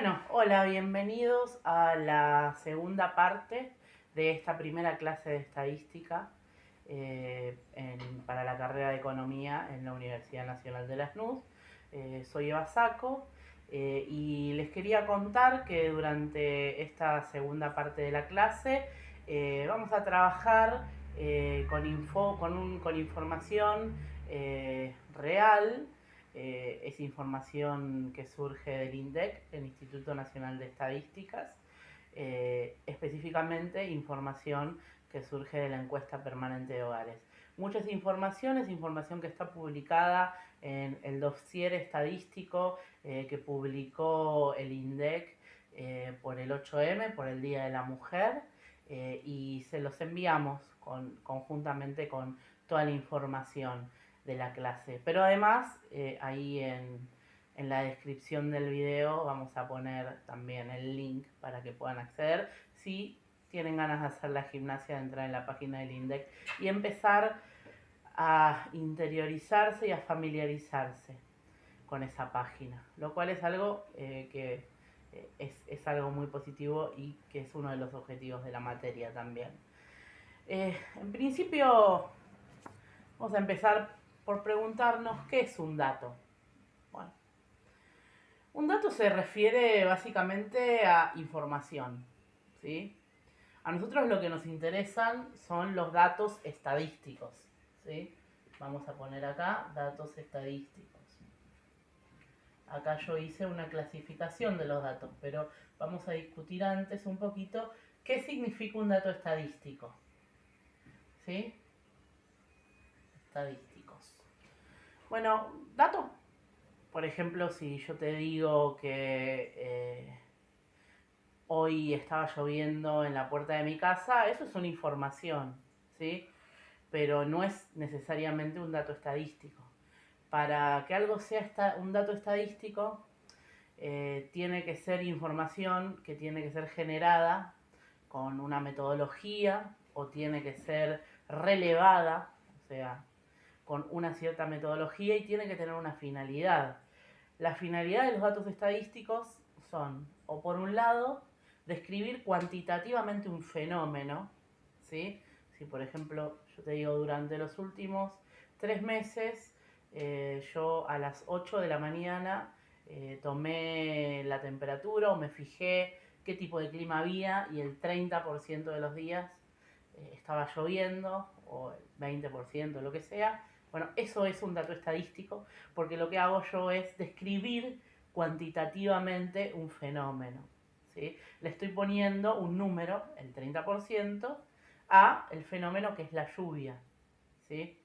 Bueno, hola, bienvenidos a la segunda parte de esta primera clase de estadística para la carrera de Economía en la Universidad Nacional de las NUS. Soy Eva Sacco y les quería contar que durante esta segunda parte de la clase vamos a trabajar con información real. Es información que surge del INDEC, el Instituto Nacional de Estadísticas, específicamente información que surge de la encuesta permanente de hogares. Mucha información es información que está publicada en el dossier estadístico que publicó el INDEC por el 8M, por el Día de la Mujer, y se los enviamos conjuntamente con toda la información de la clase. Pero además, ahí en la descripción del video vamos a poner también el link para que puedan acceder si tienen ganas de hacer la gimnasia, de entrar en la página del INDEC y empezar a interiorizarse y a familiarizarse con esa página, lo cual es algo que es algo muy positivo y que es uno de los objetivos de la materia también. En principio, vamos a empezar por preguntarnos qué es un dato. Bueno, un dato se refiere básicamente a información, ¿sí? A nosotros lo que nos interesan son los datos estadísticos, ¿sí? Vamos a poner acá datos estadísticos. Acá yo hice una clasificación de los datos, pero vamos a discutir antes un poquito qué significa un dato estadístico, ¿sí? Estadísticos. Bueno, datos, por ejemplo, si yo te digo que hoy estaba lloviendo en la puerta de mi casa, eso es una información, ¿sí? Pero no es necesariamente un dato estadístico. Para que algo sea un dato estadístico, tiene que ser información que tiene que ser generada con una metodología o tiene que ser relevada, o sea, con una cierta metodología y tiene que tener una finalidad. La finalidad de los datos estadísticos son, o por un lado, describir cuantitativamente un fenómeno, ¿sí? Si por ejemplo yo te digo durante los últimos 3 meses, yo a las 8 de la mañana tomé la temperatura o me fijé qué tipo de clima había y el 30% de los días estaba lloviendo o el 20%, lo que sea. Bueno, eso es un dato estadístico porque lo que hago yo es describir cuantitativamente un fenómeno, ¿sí? Le estoy poniendo un número, el 30%, a el fenómeno que es la lluvia, ¿sí?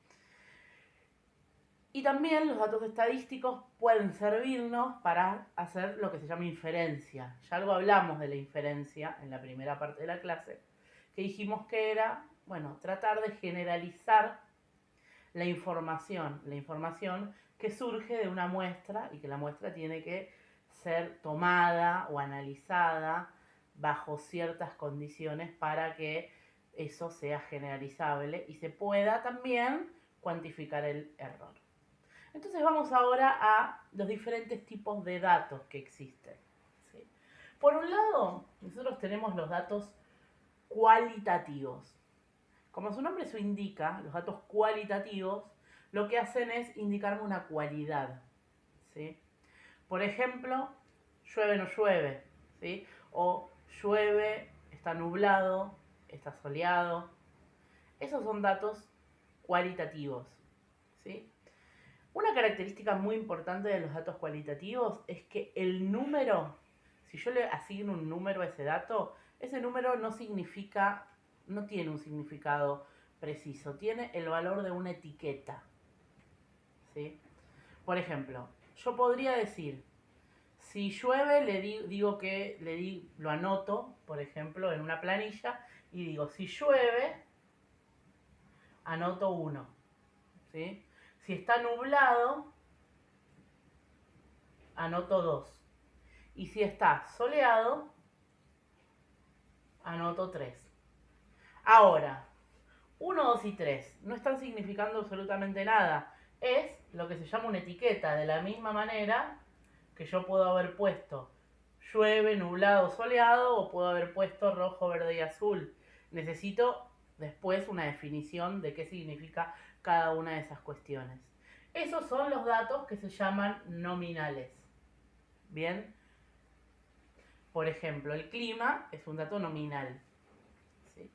Y también los datos estadísticos pueden servirnos para hacer lo que se llama inferencia. Ya algo hablamos de la inferencia en la primera parte de la clase, que dijimos que era, bueno, tratar de generalizar la información que surge de una muestra y que la muestra tiene que ser tomada o analizada bajo ciertas condiciones para que eso sea generalizable y se pueda también cuantificar el error. Entonces vamos ahora a los diferentes tipos de datos que existen, ¿sí? Por un lado, nosotros tenemos los datos cualitativos. Como su nombre se indica, los datos cualitativos lo que hacen es indicarme una cualidad, ¿sí? Por ejemplo, llueve o no llueve, ¿sí? O llueve, está nublado, está soleado. Esos son datos cualitativos, ¿sí? Una característica muy importante de los datos cualitativos es que el número, si yo le asigno un número a ese dato, ese número no tiene un significado preciso, tiene el valor de una etiqueta, ¿sí? Por ejemplo, yo podría decir, si llueve, digo que lo anoto, por ejemplo, en una planilla, y digo, si llueve, anoto 1, ¿sí? Si está nublado, anoto 2. Y si está soleado, anoto 3. Ahora, 1, 2 y 3 no están significando absolutamente nada. Es lo que se llama una etiqueta, de la misma manera que yo puedo haber puesto llueve, nublado, soleado, o puedo haber puesto rojo, verde y azul. Necesito después una definición de qué significa cada una de esas cuestiones. Esos son los datos que se llaman nominales. Bien, por ejemplo, el clima es un dato nominal. ¿Sí?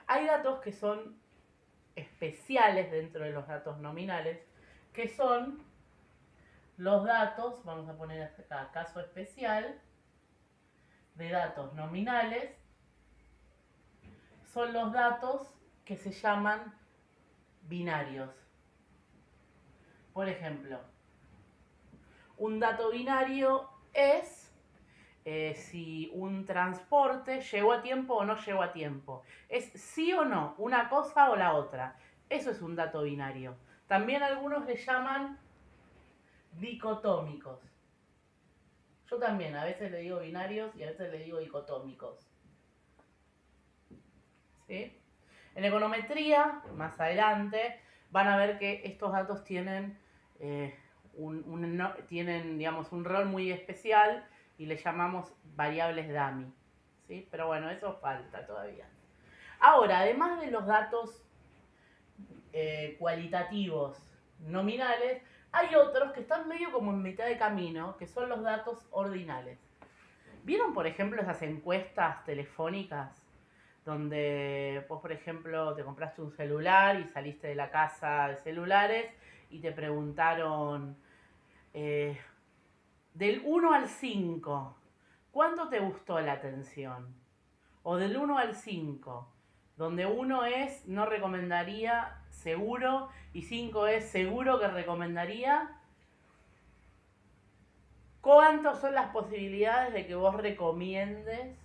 Hay datos que son especiales dentro de los datos nominales, que son los datos, vamos a poner acá caso especial, de datos nominales, son los datos que se llaman binarios. Por ejemplo, un dato binario es si un transporte llegó a tiempo o no llegó a tiempo. Es sí o no, una cosa o la otra. Eso es un dato binario. También algunos le llaman dicotómicos. Yo también, a veces le digo binarios y a veces le digo dicotómicos. ¿Sí? En econometría, más adelante, van a ver que estos datos tienen, tienen digamos, un rol muy especial y le llamamos variables dummy. ¿Sí? Pero bueno, eso falta todavía. Ahora, además de los datos cualitativos nominales, hay otros que están medio como en mitad de camino, que son los datos ordinales. ¿Vieron, por ejemplo, esas encuestas telefónicas donde vos, por ejemplo, te compraste un celular y saliste de la casa de celulares y te preguntaron del 1 al 5, ¿cuánto te gustó la atención? O del 1 al 5, donde 1 es no recomendaría seguro y 5 es seguro que recomendaría. ¿Cuántas son las posibilidades de que vos recomiendes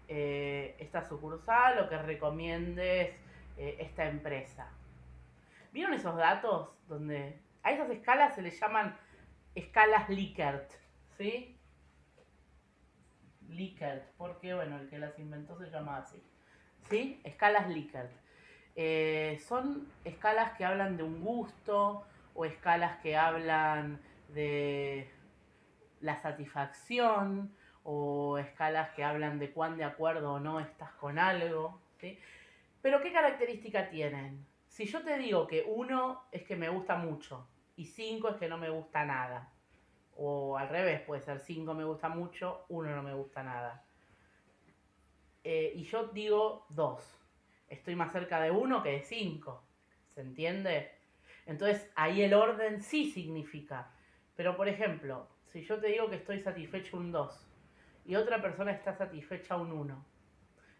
esta sucursal o que recomiendes esta empresa? ¿Vieron esos datos donde a esas escalas se les llaman escalas Likert? ¿Sí? Likert, porque bueno, el que las inventó se llama así. ¿Sí? Escalas Likert. Son escalas que hablan de un gusto o escalas que hablan de la satisfacción o escalas que hablan de cuán de acuerdo o no estás con algo. ¿Sí? Pero ¿qué característica tienen? Si yo te digo que 1 es que me gusta mucho y 5 es que no me gusta nada, o al revés, puede ser 5 me gusta mucho, 1 no me gusta nada. Y yo digo 2, estoy más cerca de 1 que de 5, ¿se entiende? Entonces ahí el orden sí significa. Pero por ejemplo, si yo te digo que estoy satisfecho un 2 y otra persona está satisfecha un 1,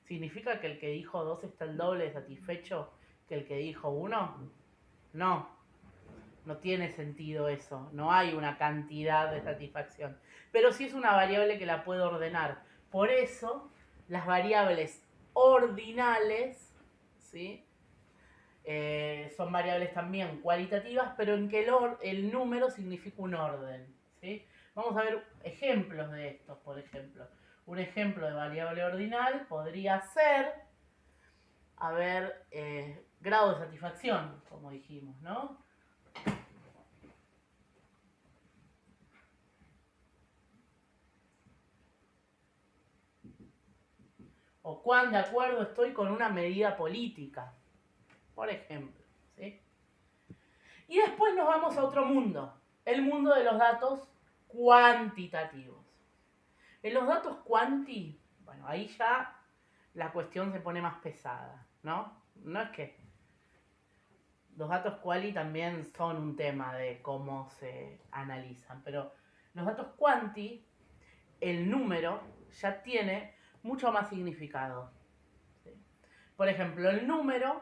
¿significa que el que dijo 2 está el doble de satisfecho que el que dijo 1? No, no tiene sentido eso. No hay una cantidad de satisfacción. Pero sí es una variable que la puedo ordenar. Por eso, las variables ordinales, ¿sí? Son variables también cualitativas, pero en que el número significa un orden. ¿Sí? Vamos a ver ejemplos de estos, por ejemplo. Un ejemplo de variable ordinal podría ser, a ver, grado de satisfacción, como dijimos, ¿no? O cuán de acuerdo estoy con una medida política, por ejemplo. ¿Sí? Y después nos vamos a otro mundo, el mundo de los datos cuantitativos. En los datos cuanti, bueno, ahí ya la cuestión se pone más pesada, ¿no? No es que los datos quali también son un tema de cómo se analizan, pero los datos quanti, el número ya tiene mucho más significado. ¿Sí? Por ejemplo, el número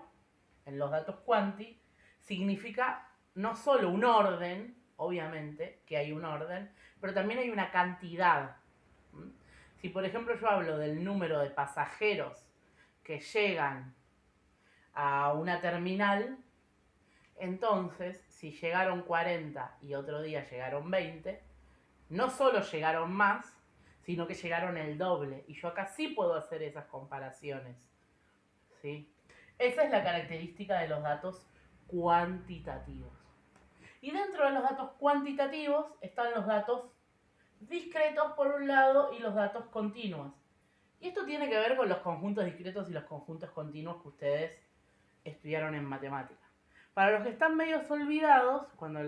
en los datos quanti significa no solo un orden, obviamente que hay un orden, pero también hay una cantidad. Si por ejemplo yo hablo del número de pasajeros que llegan a una terminal, entonces si llegaron 40 y otro día llegaron 20, no solo llegaron más, sino que llegaron el doble. Y yo acá sí puedo hacer esas comparaciones. ¿Sí? Esa es la característica de los datos cuantitativos. Y dentro de los datos cuantitativos están los datos discretos por un lado y los datos continuos. Y esto tiene que ver con los conjuntos discretos y los conjuntos continuos que ustedes estudiaron en matemáticas. Para los que están medio olvidados, cuando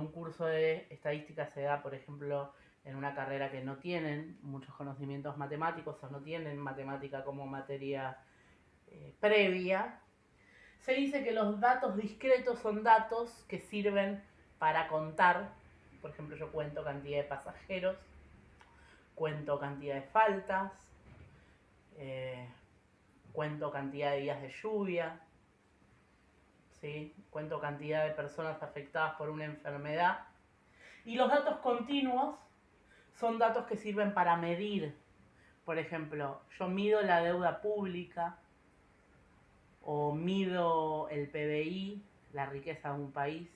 un curso de estadística se da, por ejemplo, en una carrera que no tienen muchos conocimientos matemáticos o no tienen matemática como materia previa, se dice que los datos discretos son datos que sirven para contar. Por ejemplo, yo cuento cantidad de pasajeros, cuento cantidad de faltas, eh, cuento cantidad de días de lluvia, ¿sí? Cuento cantidad de personas afectadas por una enfermedad. Y los datos continuos son datos que sirven para medir. Por ejemplo, yo mido la deuda pública o mido el PBI, la riqueza de un país,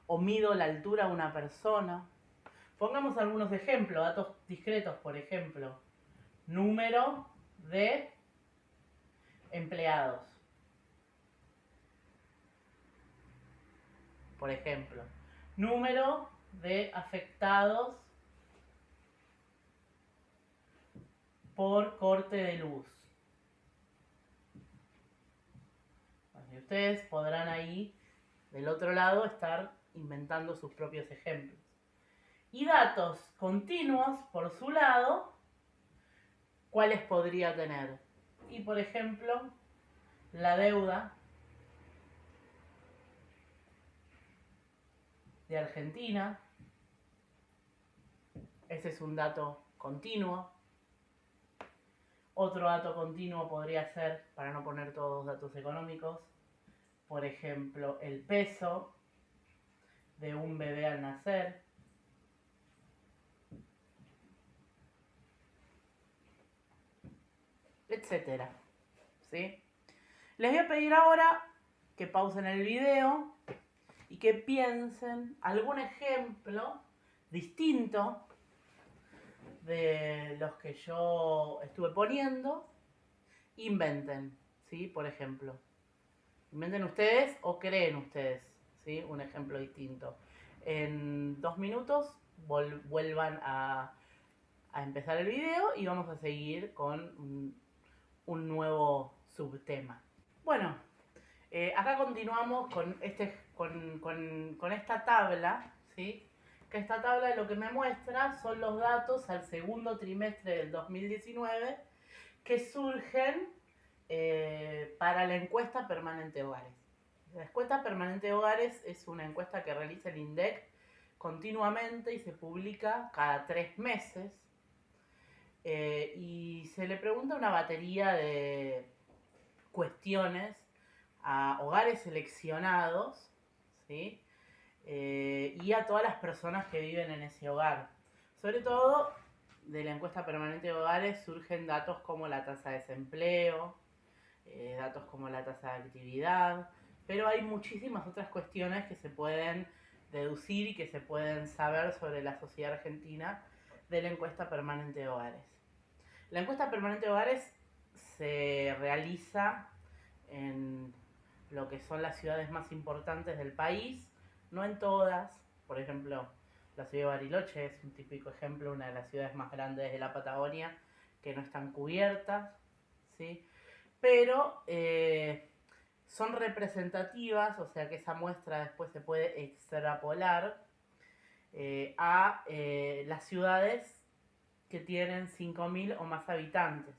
o mido la altura de una persona. Pongamos algunos ejemplos, datos discretos, por ejemplo, número de empleados, por ejemplo, número de afectados por corte de luz. Y ustedes podrán ahí, del otro lado, estar inventando sus propios ejemplos. Y datos continuos, por su lado, ¿cuáles podría tener? Y por ejemplo, la deuda de Argentina, ese es un dato continuo. Otro dato continuo podría ser, para no poner todos datos económicos, por ejemplo, el peso de un bebé al nacer. Etcétera. ¿Sí? Les voy a pedir ahora que pausen el video y que piensen algún ejemplo distinto de los que yo estuve poniendo. Inventen, ¿sí? Por ejemplo. Inventen ustedes o creen ustedes, ¿sí? Un ejemplo distinto. En 2 minutos vuelvan a empezar el video y vamos a seguir con un nuevo subtema. Bueno, acá continuamos con esta tabla, ¿sí? Que esta tabla lo que me muestra son los datos al segundo trimestre del 2019 que surgen para la encuesta permanente de hogares. La encuesta permanente de hogares es una encuesta que realiza el INDEC continuamente y se publica cada 3 meses. Y se le pregunta una batería de cuestiones a hogares seleccionados, ¿sí? Y a todas las personas que viven en ese hogar. Sobre todo, de la encuesta permanente de hogares surgen datos como la tasa de desempleo, datos como la tasa de actividad, pero hay muchísimas otras cuestiones que se pueden deducir y que se pueden saber sobre la sociedad argentina de la encuesta permanente de hogares. La encuesta permanente de hogares se realiza en lo que son las ciudades más importantes del país, no en todas. Por ejemplo, la ciudad de Bariloche es un típico ejemplo, una de las ciudades más grandes de la Patagonia, que no están cubiertas, ¿sí? Pero son representativas, o sea que esa muestra después se puede extrapolar a las ciudades que tienen 5.000 o más habitantes.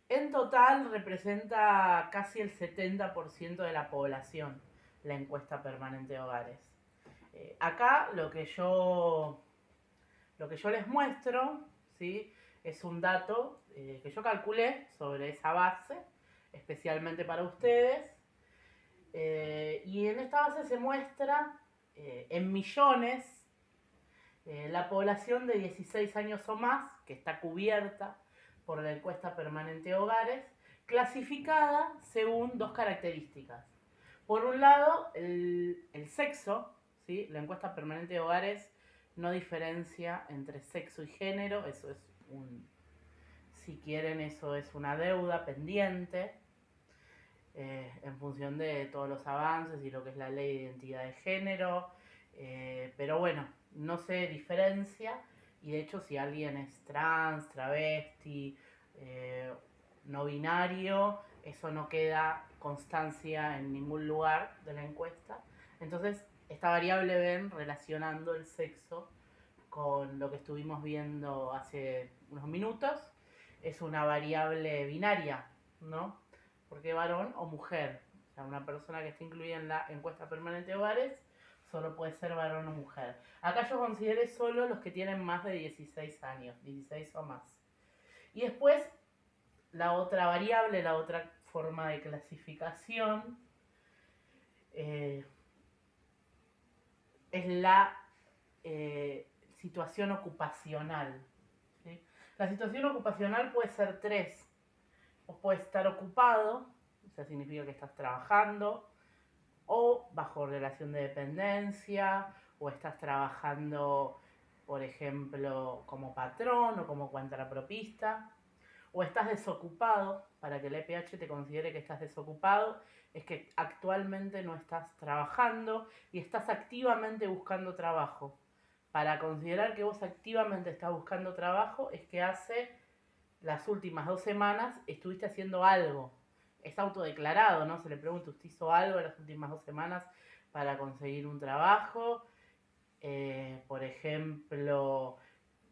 En total representa casi el 70% de la población la encuesta permanente de hogares. Acá lo que yo les muestro, ¿sí? Es un dato que yo calculé sobre esa base, especialmente para ustedes. Y en esta base se muestra en millones la población de 16 años o más, que está cubierta por la encuesta permanente de hogares, clasificada según 2 características. Por un lado, el sexo, ¿sí? La encuesta permanente de hogares no diferencia entre sexo y género, eso es si quieren, eso es una deuda pendiente, en función de todos los avances y lo que es la ley de identidad de género, pero bueno, no se diferencia, y de hecho si alguien es trans, travesti, no binario, eso no queda constancia en ningún lugar de la encuesta. Entonces, esta variable ven relacionando el sexo con lo que estuvimos viendo hace unos minutos, es una variable binaria, ¿no? Porque varón o mujer. O sea, una persona que esté incluida en la encuesta permanente de hogares solo puede ser varón o mujer. Acá yo consideré solo los que tienen más de 16 años, 16 o más. Y después, la otra variable, la otra forma de clasificación, es la situación ocupacional. ¿Sí? La situación ocupacional puede ser tres. Vos podés estar ocupado, o sea, significa que estás trabajando, o bajo relación de dependencia, o estás trabajando, por ejemplo, como patrón o como contrapropista, o estás desocupado, para que el EPH te considere que estás desocupado, es que actualmente no estás trabajando y estás activamente buscando trabajo. Para considerar que vos activamente estás buscando trabajo es que hace las últimas 2 semanas estuviste haciendo algo. Es autodeclarado, ¿no? Se le pregunta, ¿usted hizo algo en las últimas 2 semanas para conseguir un trabajo? Por ejemplo,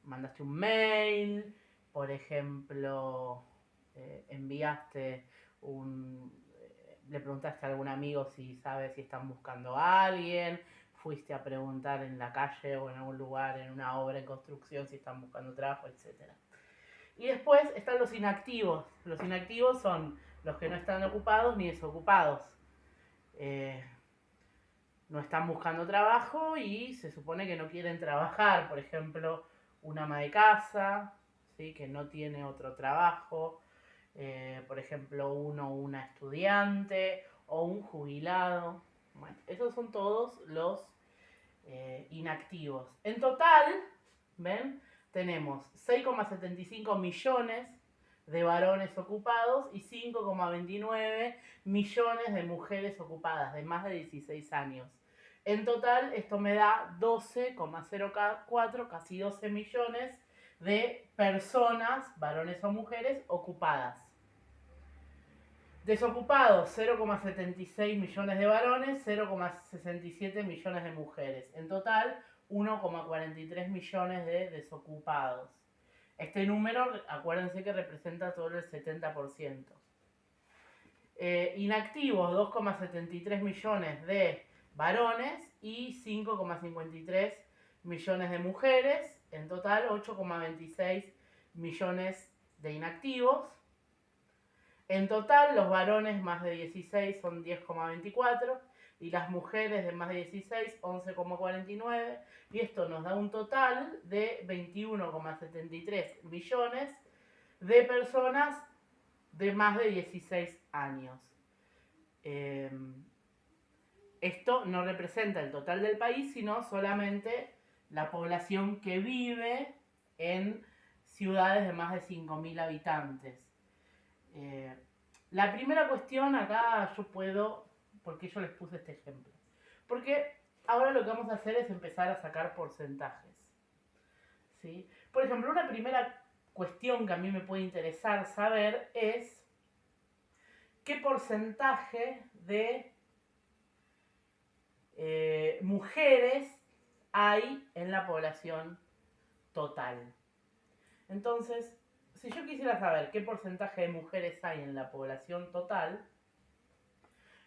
mandaste un mail, por ejemplo, enviaste le preguntaste a algún amigo si sabe si están buscando a alguien, fuiste a preguntar en la calle o en algún lugar, en una obra en construcción, si están buscando trabajo, etc. Y después están los inactivos. Los inactivos son los que no están ocupados ni desocupados. No están buscando trabajo y se supone que no quieren trabajar. Por ejemplo, una ama de casa, ¿sí? Que no tiene otro trabajo. Por ejemplo, una estudiante o un jubilado. Bueno, esos son todos los inactivos. En total, ¿ven? Tenemos 6,75 millones de varones ocupados y 5,29 millones de mujeres ocupadas de más de 16 años. En total, esto me da 12,04, casi 12 millones de personas, varones o mujeres, ocupadas. Desocupados, 0,76 millones de varones, 0,67 millones de mujeres. En total, 1,43 millones de desocupados. Este número, acuérdense que representa todo el 70%. Inactivos, 2,73 millones de varones y 5,53 millones de mujeres. En total, 8,26 millones de inactivos. En total, los varones más de 16 son 10,24 y las mujeres de más de 16, 11,49. Y esto nos da un total de 21,73 millones de personas de más de 16 años. Esto no representa el total del país, sino solamente la población que vive en ciudades de más de 5.000 habitantes. La primera cuestión acá yo puedo, porque yo les puse este ejemplo, porque ahora lo que vamos a hacer es empezar a sacar porcentajes, ¿sí? Por ejemplo, una primera cuestión que a mí me puede interesar saber es qué porcentaje de mujeres hay en la población total. Entonces, si yo quisiera saber qué porcentaje de mujeres hay en la población total,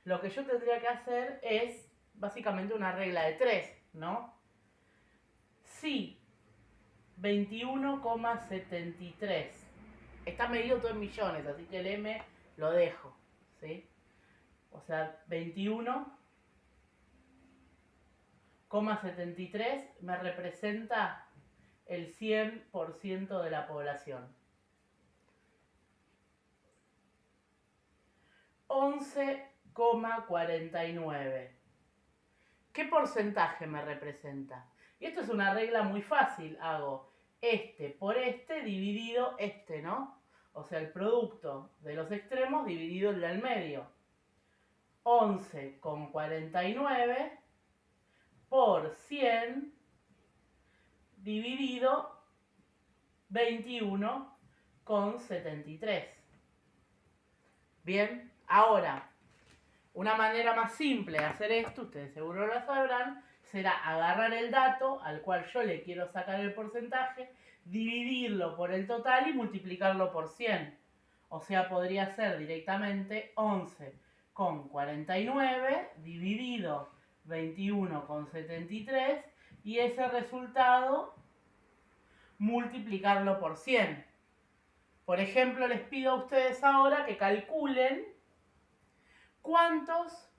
lo que yo tendría que hacer es básicamente una regla de 3, ¿no? Si 21,73 está medido todo en millones, así que el M lo dejo, ¿sí? O sea, 21,73 me representa el 100% de la población. 11,49. ¿Qué porcentaje me representa? Y esto es una regla muy fácil. Hago este por este dividido este, ¿no? O sea, el producto de los extremos dividido el del medio. 11,49 por 100 dividido 21,73. Bien, ahora, una manera más simple de hacer esto, ustedes seguro lo sabrán, será agarrar el dato al cual yo le quiero sacar el porcentaje, dividirlo por el total y multiplicarlo por 100. O sea, podría ser directamente 11,49 dividido 21,73 y ese resultado multiplicarlo por 100. Por ejemplo, les pido a ustedes ahora que calculen cuántos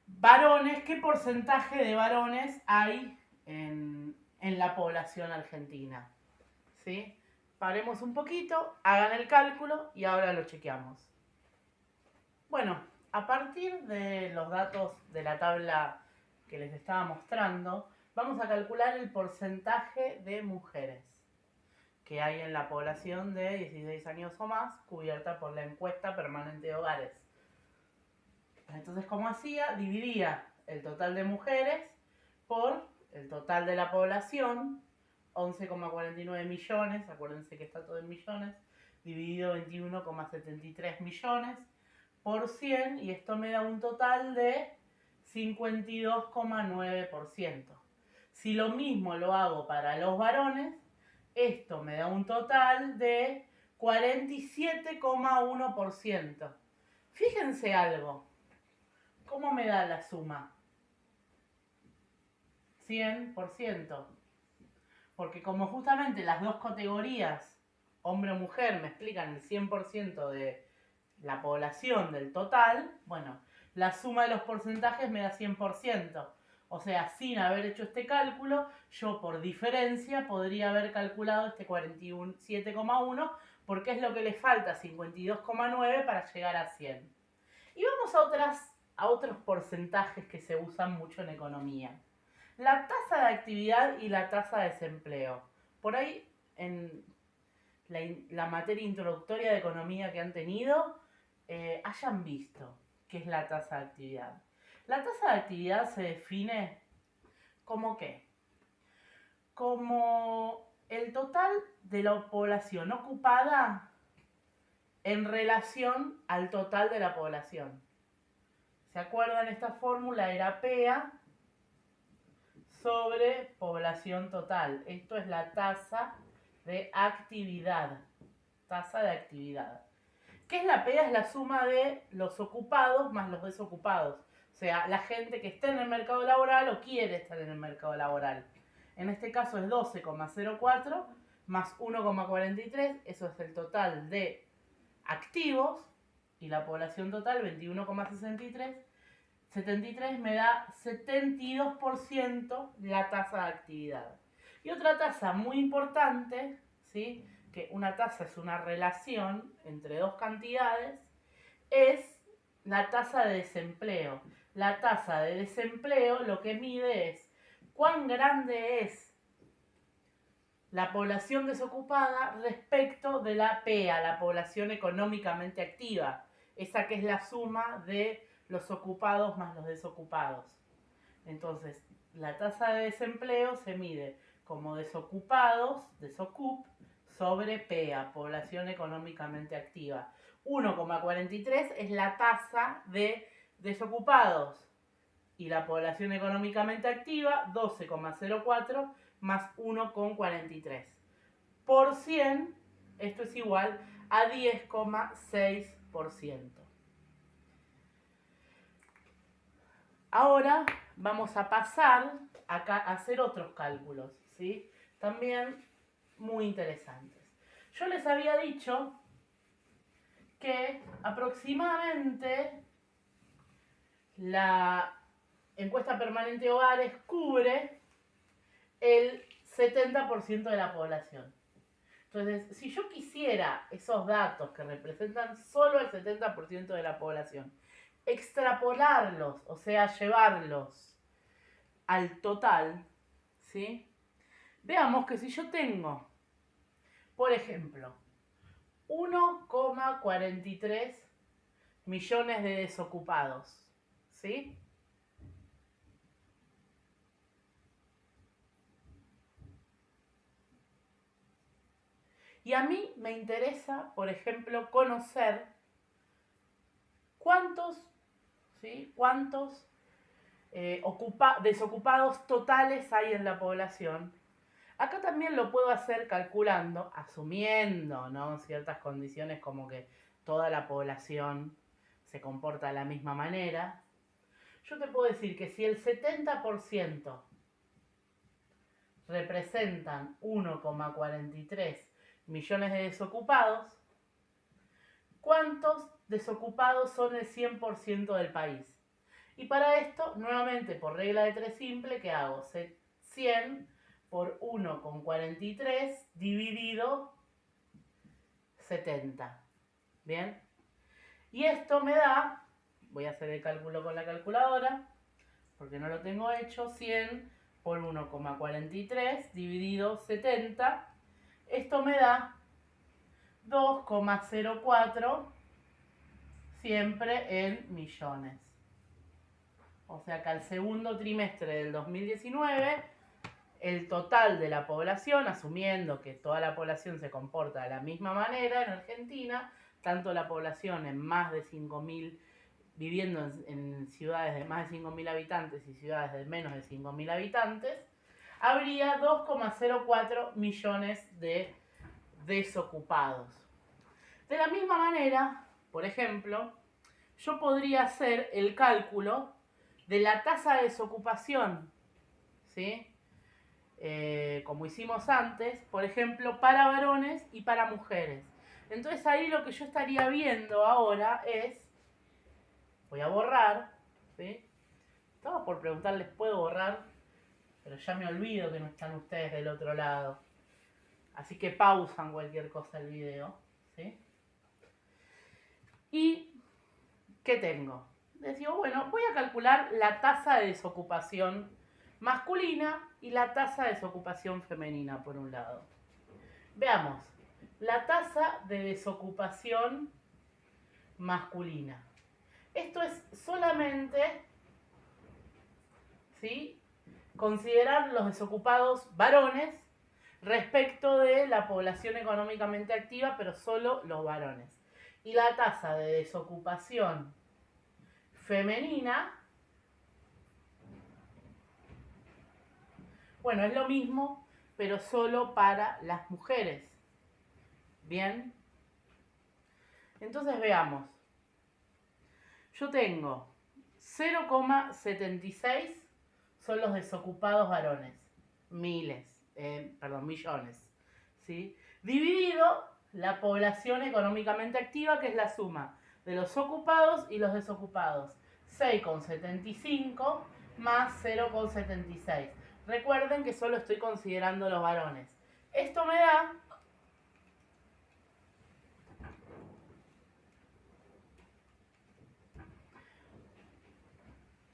varones, qué porcentaje de varones hay en la población argentina. ¿Sí? Paremos un poquito, hagan el cálculo y ahora lo chequeamos. Bueno, a partir de los datos de la tabla que les estaba mostrando, vamos a calcular el porcentaje de mujeres que hay en la población de 16 años o más cubierta por la encuesta permanente de hogares. Entonces, ¿cómo hacía? Dividía el total de mujeres por el total de la población, 11,49 millones, acuérdense que está todo en millones, dividido 21,73 millones por 100, y esto me da un total de 52,9%. Si lo mismo lo hago para los varones, esto me da un total de 47,1%. Fíjense algo. ¿Cómo me da la suma? 100%. Porque como justamente las dos categorías, hombre o mujer, me explican el 100% de la población del total, bueno, la suma de los porcentajes me da 100%. O sea, sin haber hecho este cálculo, yo por diferencia podría haber calculado este 47,1, porque es lo que le falta, 52,9 para llegar a 100. Y vamos a otros porcentajes que se usan mucho en economía. La tasa de actividad y la tasa de desempleo. Por ahí, en la materia introductoria de economía que han tenido, hayan visto qué es la tasa de actividad. La tasa de actividad se define como ¿qué? Como el total de la población ocupada en relación al total de la población. ¿Se acuerdan? Esta fórmula era PEA sobre población total. Esto es la tasa de actividad. Tasa de actividad. ¿Qué es la PEA? Es la suma de los ocupados más los desocupados. O sea, la gente que está en el mercado laboral o quiere estar en el mercado laboral. En este caso es 12,04 más 1,43. Eso es el total de activos. Y la población total, 21,63. 73 me da 72% la tasa de actividad. Y otra tasa muy importante, ¿sí?, que una tasa es una relación entre dos cantidades, es la tasa de desempleo. La tasa de desempleo lo que mide es cuán grande es la población desocupada respecto de la PEA, la población económicamente activa, esa que es la suma de los ocupados más los desocupados. Entonces, la tasa de desempleo se mide como desocupados, desocup, sobre PEA, población económicamente activa. 1,43 es la tasa de desocupados y la población económicamente activa, 12,04 más 1,43. Por 100, esto es igual a 10,6%. Ahora vamos a pasar acá a hacer otros cálculos, ¿sí? También muy interesantes. Yo les había dicho que aproximadamente la encuesta permanente de hogares cubre el 70% de la población. Entonces, si yo quisiera esos datos que representan solo el 70% de la población, extrapolarlos, o sea, llevarlos al total, ¿sí? Veamos que si yo tengo, por ejemplo, 1,43 millones de desocupados, ¿sí? Y a mí me interesa, por ejemplo, conocer cuántos, ¿sí? Cuántos desocupados totales hay en la población. Acá también lo puedo hacer calculando, asumiendo, ¿no?, ciertas condiciones como que toda la población se comporta de la misma manera. Yo te puedo decir que si el 70% representan 1,43 millones de desocupados, ¿cuántos desocupados son el 100% del país? Y para esto, nuevamente, por regla de 3 simple, ¿qué hago? 100 por 1,43 dividido 70. ¿Bien? Y esto me da, voy a hacer el cálculo con la calculadora, porque no lo tengo hecho, 100 por 1,43 dividido 70. Esto me da 2,04 siempre en millones. O sea que al segundo trimestre del 2019, el total de la población, asumiendo que toda la población se comporta de la misma manera en Argentina, tanto la población en más de 5.000, viviendo en ciudades de más de 5.000 habitantes y ciudades de menos de 5.000 habitantes, habría 2,04 millones de desocupados. De la misma manera, por ejemplo, yo podría hacer el cálculo de la tasa de desocupación, ¿sí? Como hicimos antes, por ejemplo, para varones y para mujeres. Entonces ahí lo que yo estaría viendo ahora es, voy a borrar, ¿sí? Estaba por preguntarles, ¿puedo borrar? Pero ya me olvido que no están ustedes del otro lado. Así que pausan cualquier cosa el video, ¿sí? ¿Y qué tengo? Les digo, bueno, voy a calcular la tasa de desocupación masculina y la tasa de desocupación femenina, por un lado. Veamos, la tasa de desocupación masculina. Esto es solamente, ¿sí?, considerar los desocupados varones respecto de la población económicamente activa, pero solo los varones. Y la tasa de desocupación femenina, bueno, es lo mismo, pero solo para las mujeres. ¿Bien? Entonces veamos. Yo tengo 0,76 son los desocupados varones. Millones. ¿Sí? Dividido la población económicamente activa, que es la suma de los ocupados y los desocupados. 6,75 más 0,76. Recuerden que solo estoy considerando los varones. Esto me da,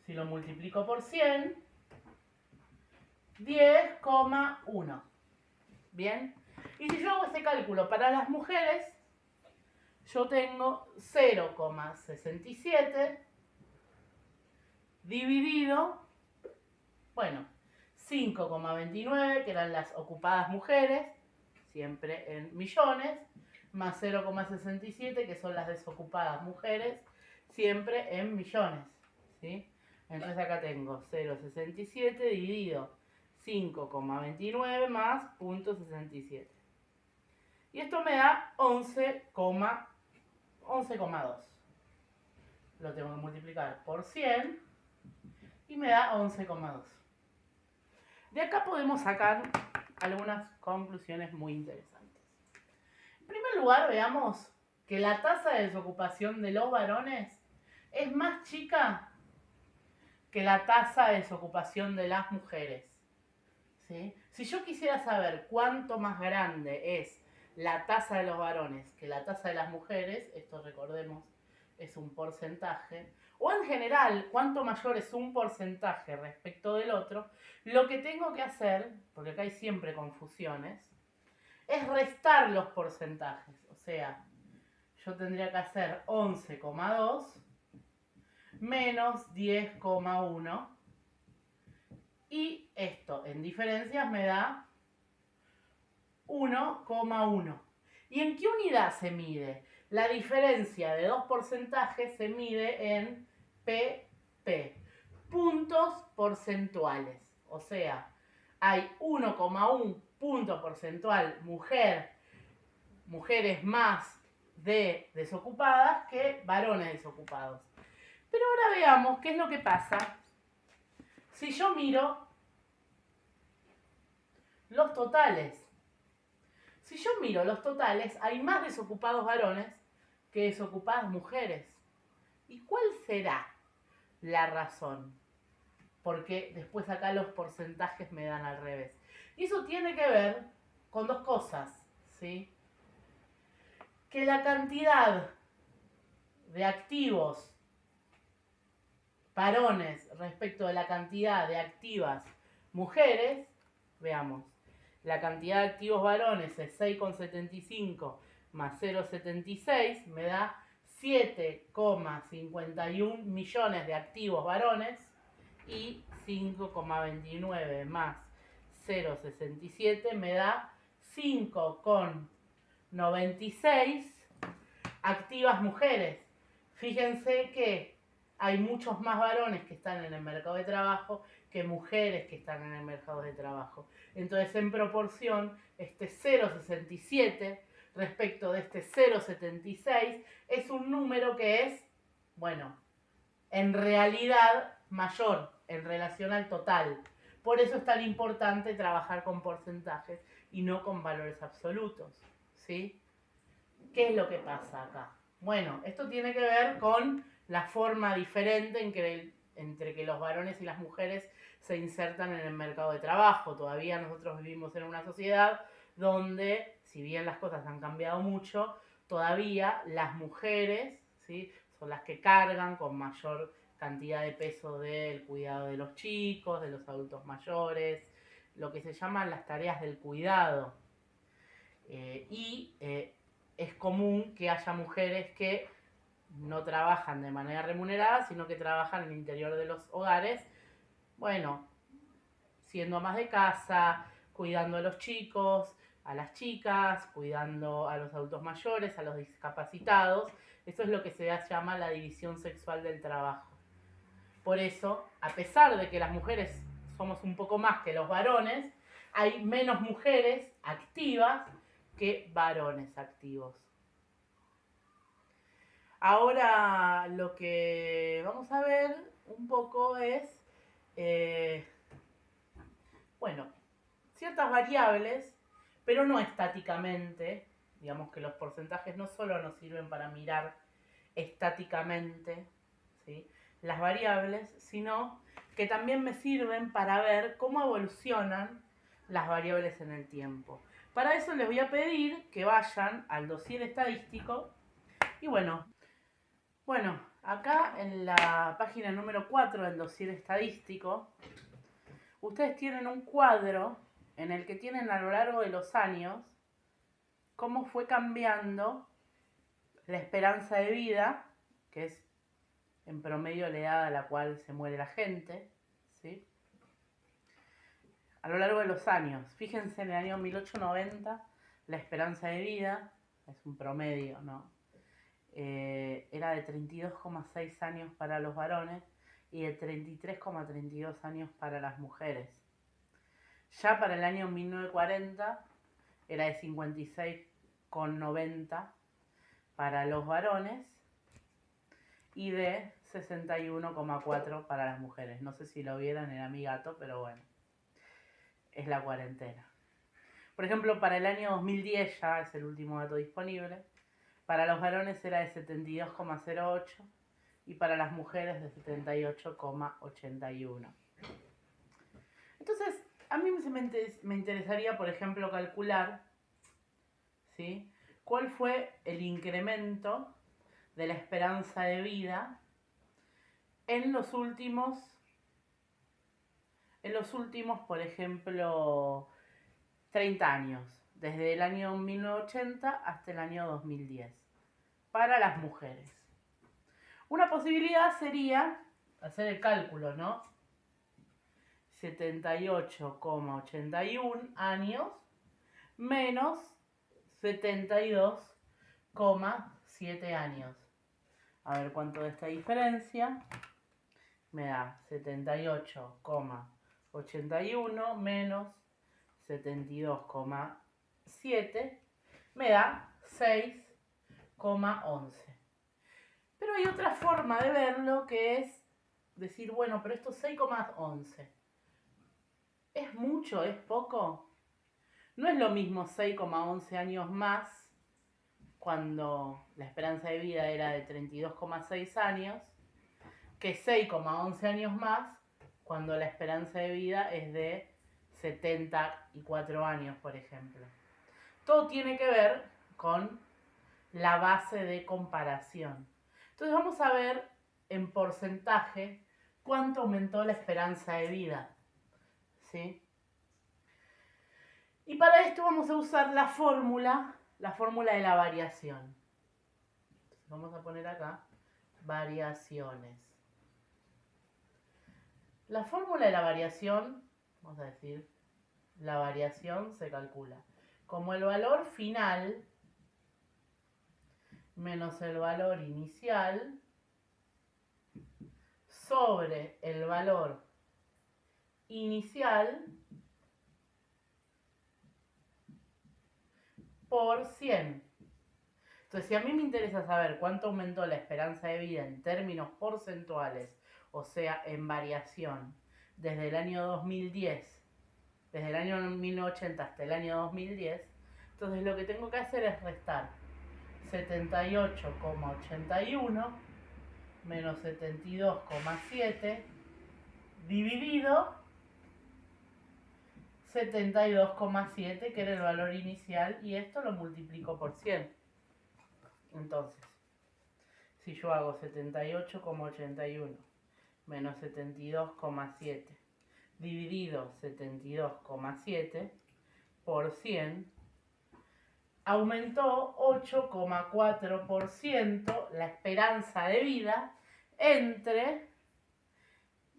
si lo multiplico por 100, 10,1. ¿Bien? Y si yo hago ese cálculo para las mujeres, yo tengo 0,67 dividido, bueno, 5,29, que eran las ocupadas mujeres, siempre en millones, más 0,67, que son las desocupadas mujeres, siempre en millones, ¿sí? Entonces acá tengo 0,67 dividido 5,29 más 0,67. Y esto me da 11,2. Lo tengo que multiplicar por 100 y me da 11,2. De acá podemos sacar algunas conclusiones muy interesantes. En primer lugar, veamos que la tasa de desocupación de los varones es más chica que la tasa de desocupación de las mujeres. ¿Sí? Si yo quisiera saber cuánto más grande es la tasa de los varones que la tasa de las mujeres, esto recordemos es un porcentaje, o en general cuánto mayor es un porcentaje respecto del otro, lo que tengo que hacer, porque acá hay siempre confusiones, es restar los porcentajes. O sea, yo tendría que hacer 11,2 menos 10,1 y esto en diferencias me da 1,1. ¿Y en qué unidad se mide? La diferencia de dos porcentajes se mide en PP, puntos porcentuales. O sea, hay 1,1 punto porcentual mujeres más desocupadas que varones desocupados. Pero ahora veamos qué es lo que pasa si yo miro los totales. Si yo miro los totales, hay más desocupados varones que desocupadas mujeres. ¿Y cuál será la razón? Porque después acá los porcentajes me dan al revés. Y eso tiene que ver con dos cosas, ¿sí? Que la cantidad de activos varones respecto de la cantidad de activas mujeres, veamos, la cantidad de activos varones es 6,75 más 0,76, me da 7,51 millones de activos varones y 5,29 más 0,67 me da 5,96 activas mujeres. Fíjense que hay muchos más varones que están en el mercado de trabajo que mujeres que están en el mercado de trabajo. Entonces, en proporción, este 0,67 respecto de este 0,76 es un número que es, bueno, en realidad mayor en relación al total. Por eso es tan importante trabajar con porcentajes y no con valores absolutos, ¿sí? ¿Qué es lo que pasa acá? Bueno, esto tiene que ver con la forma diferente entre que los varones y las mujeres se insertan en el mercado de trabajo. Todavía nosotros vivimos en una sociedad donde, si bien las cosas han cambiado mucho, todavía las mujeres, ¿sí?, son las que cargan con mayor cantidad de peso del cuidado de los chicos, de los adultos mayores, lo que se llaman las tareas del cuidado. Es común que haya mujeres que no trabajan de manera remunerada, sino que trabajan en el interior de los hogares, bueno, siendo más de casa, cuidando a los chicos, a las chicas, cuidando a los adultos mayores, a los discapacitados. Eso es lo que se llama la división sexual del trabajo. Por eso, a pesar de que las mujeres somos un poco más que los varones, hay menos mujeres activas que varones activos. Ahora lo que vamos a ver un poco es, bueno, ciertas variables, pero no estáticamente. Digamos que los porcentajes no solo nos sirven para mirar estáticamente, ¿sí?, las variables, sino que también me sirven para ver cómo evolucionan las variables en el tiempo. Para eso les voy a pedir que vayan al dossier estadístico y bueno, acá en la página número 4 del dossier estadístico, ustedes tienen un cuadro en el que tienen a lo largo de los años cómo fue cambiando la esperanza de vida, que es en promedio la edad a la cual se muere la gente, ¿sí?, a lo largo de los años. Fíjense, en el año 1890 la esperanza de vida, es un promedio, ¿no?, era de 32,6 años para los varones y de 33,32 años para las mujeres. Ya para el año 1940 era de 56,90 para los varones y de 61,4 para las mujeres. No sé si lo vieran, era mi gato, pero bueno, es la cuarentena. Por ejemplo, para el año 2010, ya es el último dato disponible, para los varones era de 72,08 y para las mujeres de 78,81. Entonces, a mí me interesaría, por ejemplo, calcular, ¿sí?, cuál fue el incremento de la esperanza de vida en los últimos, por ejemplo, 30 años, desde el año 1980 hasta el año 2010, para las mujeres. Una posibilidad sería hacer el cálculo, ¿no? 78,81 años menos 72,7 años. A ver cuánto de esta diferencia me da 78,81 menos 72,7 me da 6,11. Pero hay otra forma de verlo que es decir, bueno, pero esto 6,11. ¿Es mucho? ¿Es poco? No es lo mismo 6,11 años más cuando la esperanza de vida era de 32,6 años que 6,11 años más cuando la esperanza de vida es de 74 años, por ejemplo. Todo tiene que ver con la base de comparación. Entonces vamos a ver en porcentaje cuánto aumentó la esperanza de vida. ¿Sí? Y para esto vamos a usar la fórmula de la variación. Entonces vamos a poner acá variaciones. La fórmula de la variación, vamos a decir, la variación se calcula como el valor final menos el valor inicial sobre el valor inicial por 100. Entonces, si a mí me interesa saber cuánto aumentó la esperanza de vida en términos porcentuales, o sea, en variación, desde el año 2010, desde el año 1980 hasta el año 2010, entonces lo que tengo que hacer es restar 78,81 menos 72,7 dividido 72,7, que era el valor inicial, y esto lo multiplico por 100. Entonces, si yo hago 78,81 menos 72,7 dividido 72,7 por 100, aumentó 8,4% la esperanza de vida entre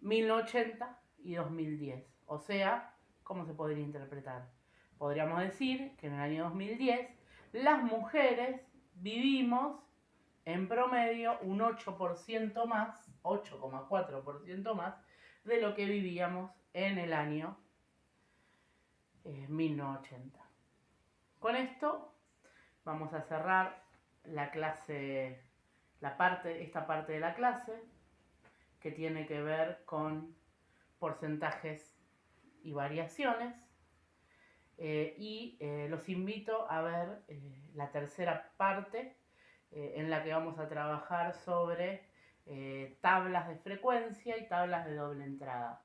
1980 y 2010. O sea, ¿cómo se podría interpretar? Podríamos decir que en el año 2010 las mujeres vivimos en promedio un 8% más, 8,4% más de lo que vivíamos en el año 1980. Con esto vamos a cerrar la clase, esta parte de la clase que tiene que ver con porcentajes y variaciones. Los invito a ver la tercera parte en la que vamos a trabajar sobre tablas de frecuencia y tablas de doble entrada.